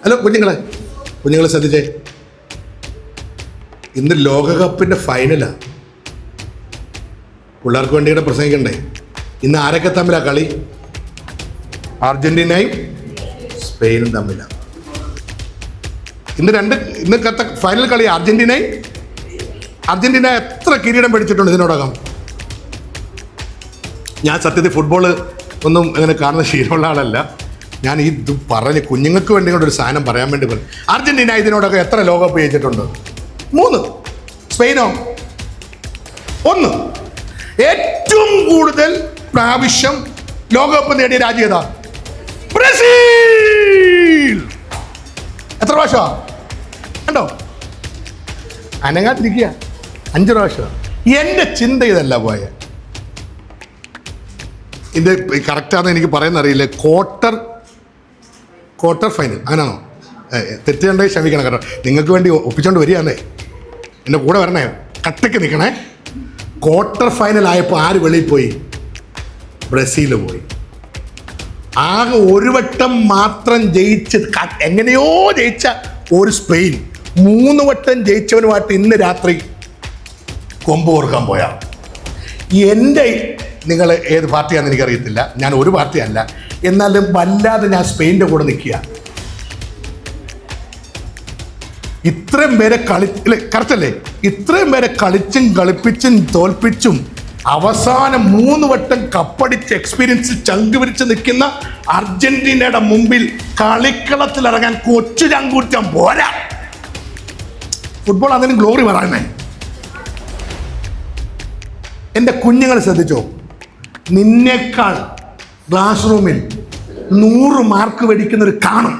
Hello കുഞ്ഞുങ്ങളെ ശ്രദ്ധിച്ചേ. ഇന്ന് ലോകകപ്പിൻ്റെ ഫൈനലാണ്. പിള്ളേർക്ക് വേണ്ടിയിട്ട് പ്രസംഗിക്കണ്ടേ? ഇന്ന് ആരൊക്കെ തമ്മിലാണ് കളി? അർജന്റീനയും സ്പെയിനും തമ്മിലാണ്. ഇന്ന് ഫൈനൽ കളി അർജന്റീന എത്ര കിരീടം പിടിച്ചിട്ടുണ്ട് ഇതിനോടകം? ഞാൻ സത്യത്തിൽ ഫുട്ബോൾ ഒന്നും അങ്ങനെ കാണുന്ന ശീലമുള്ള ആളല്ല. ഞാൻ ഇത് പറഞ്ഞ് കുഞ്ഞുങ്ങൾക്ക് വേണ്ടി ഒരു സാധനം പറയാൻ വേണ്ടി പറഞ്ഞു. അർജന്റീന ഇതിനോടൊക്കെ എത്ര ലോകകപ്പ് ജയിച്ചിട്ടുണ്ട്? 3. സ്പെയിനോ 1. ഏറ്റവും കൂടുതൽ പ്രാവശ്യം ലോകകപ്പ് നേടിയ രാജ്യം ഏതാ? ബ്രസീൽ. എത്ര പ്രാവശ്യമാണ് കണ്ടോ? അനങ്ങാതിരിക്കുക. 5 പ്രാവശ്യം. എൻ്റെ ചിന്ത ഇതല്ല പോയ ഇത് കറക്റ്റാണെന്ന് എനിക്ക് പറയുന്നറിയില്ല. ക്വാർട്ടർ ഫൈനൽ അങ്ങനെയാണോ? തെറ്റുണ്ടെങ്കിൽ ക്ഷമിക്കണം കേട്ടോ. നിങ്ങൾക്ക് വേണ്ടി ഒപ്പിച്ചോണ്ട് വരികയാണേ. എൻ്റെ കൂടെ വരണേ, കട്ടയ്ക്ക് നിൽക്കണേ. ക്വാർട്ടർ ഫൈനൽ ആയപ്പോൾ ആര് വെളിയിൽ പോയി? ബ്രസീൽ പോയി. ആകെ ഒരു വട്ടം മാത്രം ജയിച്ച് എങ്ങനെയോ ജയിച്ച ഒരു സ്പെയിൻ 3 വട്ടം ജയിച്ചവനുമായിട്ട് ഇന്ന് രാത്രി കൊമ്പ് ഓർക്കാൻ പോയാ. നിങ്ങൾ ഏത് പാർട്ടിയാണെന്ന് എനിക്കറിയത്തില്ല. ഞാൻ ഒരു പാർട്ടിയല്ല, എന്നാലും വല്ലാതെ ഞാൻ സ്പെയിൻ്റെ കൂടെ നിൽക്കുക. ഇത്രയും പേരെ കറക്റ്റല്ലേ? ഇത്രയും പേരെ കളിച്ചും കളിപ്പിച്ചും തോൽപ്പിച്ചും അവസാനം 3 വട്ടം കപ്പടിച്ച് എക്സ്പീരിയൻസ് ചങ്ക് പിരിച്ച് നിൽക്കുന്ന അർജന്റീനയുടെ മുമ്പിൽ കളിക്കളത്തിലിറങ്ങാൻ കൊച്ചു ചങ്കൂറ്റം പോരാ. ഫുട്ബോൾ അതിന് ഗ്ലോറി പറയുന്നേ. എൻ്റെ കുഞ്ഞുങ്ങൾ ശ്രദ്ധിച്ചോ, നിന്നേക്കാൾ ക്ലാസ് റൂമിൽ 100 മാർക്ക് മേടിക്കുന്നവർ കാണും.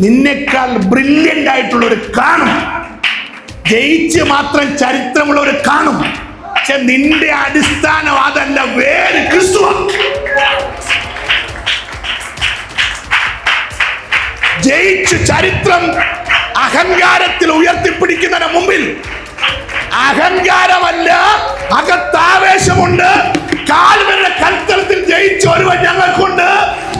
നിന്നേക്കാൾ ബ്രില്യൻ്റ് ആയിട്ടുള്ളവർ കാണും. ജയിച്ച് മാത്രം ചരിത്രമുള്ളവർ കാണും. പക്ഷെ നിന്റെ അടിസ്ഥാനം അതല്ല, വേറെ ക്രിസ്തുവാണ്. ജയിച്ച് ചരിത്രം അഹങ്കാരത്തിൽ ഉയർത്തിപ്പിടിക്കുന്നതിന് മുമ്പിൽ അഹങ്കാരമല്ല, അകത്താവേശമുണ്ട്. കാൽവരുടെ കൽത്തലത്തിൽ ജയിച്ച ഒരുവൻ ഞങ്ങൾക്കുണ്ട്.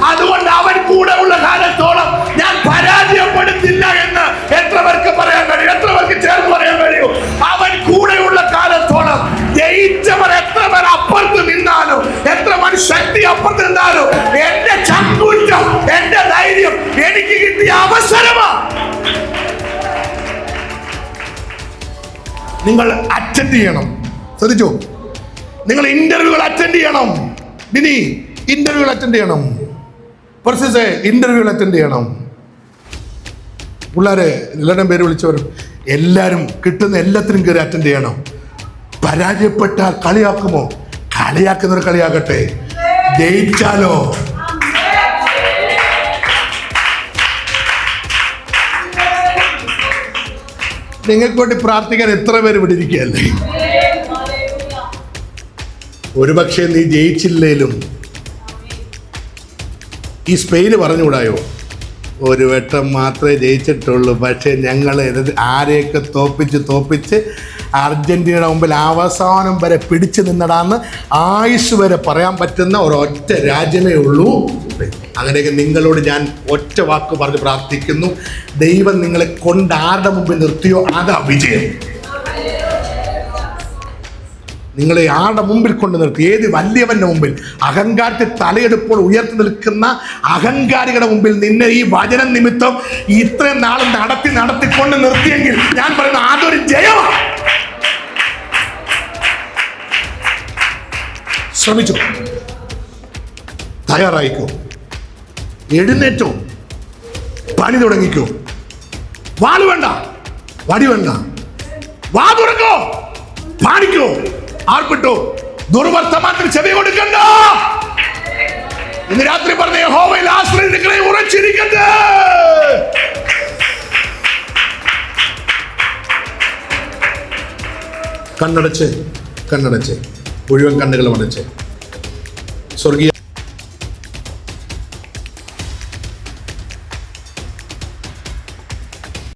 അതുകൊണ്ട് അവൻ കൂടെ ഉള്ള കാലത്തോളം ഞാൻ പരാജയപ്പെടുത്തില്ല എന്ന് എത്ര പേർക്ക് പറയാൻ കഴിയും? എത്ര പേർക്ക് ചേർന്ന് പറയാൻ കഴിയും? അവൻ കൂടെയുള്ള കാലത്തോളം ജയിച്ചവർ എത്ര പേർ അപ്പുറത്ത് നിന്നാലും, എത്ര മനുഷ്യക്തി അപ്പുറത്ത് നിന്നാലും, എന്റെ ചങ്കൂറ്റം, എന്റെ ധൈര്യം എനിക്ക് കിട്ടിയ അവസരമാണ്. നിങ്ങൾ അറ്റൻഡ് ചെയ്യണം. ശ്രദ്ധിച്ചോ, നിങ്ങൾ ഇന്റർവ്യൂകൾ അറ്റൻഡ് ചെയ്യണം. ബിനി, ഇന്റർവ്യൂകൾ അറ്റൻഡ് ചെയ്യണം. പെർസിസേ, ഇന്റർവ്യൂകൾ അറ്റൻഡ് ചെയ്യണം. പിള്ളേരെ എല്ലാവരുടെയും പേര് വിളിച്ചവർ എല്ലാവരും കിട്ടുന്ന എല്ലാത്തിനും കയറി അറ്റൻഡ് ചെയ്യണം. പരാജയപ്പെട്ടാൽ കളിയാക്കുമോ? കളിയാക്കുന്നവർ കളിയാക്കട്ടെ. ജയിച്ചാലോ? നിങ്ങൾക്ക് വേണ്ടി പ്രാർത്ഥിക്കാൻ എത്ര പേര് ഇവിടെ ഇരിക്കുകയല്ലേ? ഒരുപക്ഷെ നീ ജയിച്ചില്ലേലും ഈ സ്പെയിന് പറഞ്ഞുകൂടായോ? ഒരു വട്ടം മാത്രമേ ജയിച്ചിട്ടുള്ളൂ, പക്ഷേ ഞങ്ങൾ ആരെയൊക്കെ തോപ്പിച്ച് അർജന്റീനയുടെ മുമ്പിൽ അവസാനം വരെ പിടിച്ചു നിന്നടാന്ന് ആയുസ് വരെ പറയാൻ പറ്റുന്ന ഒരൊറ്റ രാജ്യമേ ഉള്ളൂ. അങ്ങനെയൊക്കെ നിങ്ങളോട് ഞാൻ ഒറ്റ വാക്ക് പറഞ്ഞ് പ്രാർത്ഥിക്കുന്നു. ദൈവം നിങ്ങളെ കൊണ്ട് ആരുടെ മുമ്പിൽ നിർത്തിയോ അതാ വിജയം. നിങ്ങളെ ആരുടെ മുമ്പിൽ കൊണ്ട് നിർത്തി? ഏത് വലിയവന്റെ മുമ്പിൽ? അഹങ്കാരത്തെ തലയെടുപ്പോൾ ഉയർത്തി നിൽക്കുന്ന അഹങ്കാരികളുടെ മുമ്പിൽ നിന്നെ ഈ വചനം നിമിത്തം ഇത്രയും നാളും നടത്തിക്കൊണ്ട് നിർത്തിയെങ്കിൽ ഞാൻ പറയുന്ന അതൊരു ജയമാണ്. ശ്രമിച്ചോ, തയ്യാറായിക്കോ, എഴുന്നേറ്റോ, പണി തുടങ്ങിക്കോ. വാള് വേണ്ട, വടി വേണ്ട, വാ തുറക്കോ, പാടിക്കോ, ആർപ്പിട്ടോ. ദുർവർത്തമാനത്തിന് ചെവി കൊടുക്കണ്ട. ഇന്ന് രാത്രി പറഞ്ഞ യഹോവയിൽ ആശ്രയികളെ ഉറച്ചിരിക്കട്ടെ. കണ്ണടച്ച് മുഴുവൻ കണ്ണുകളും അടച്ച് സ്വർഗീയ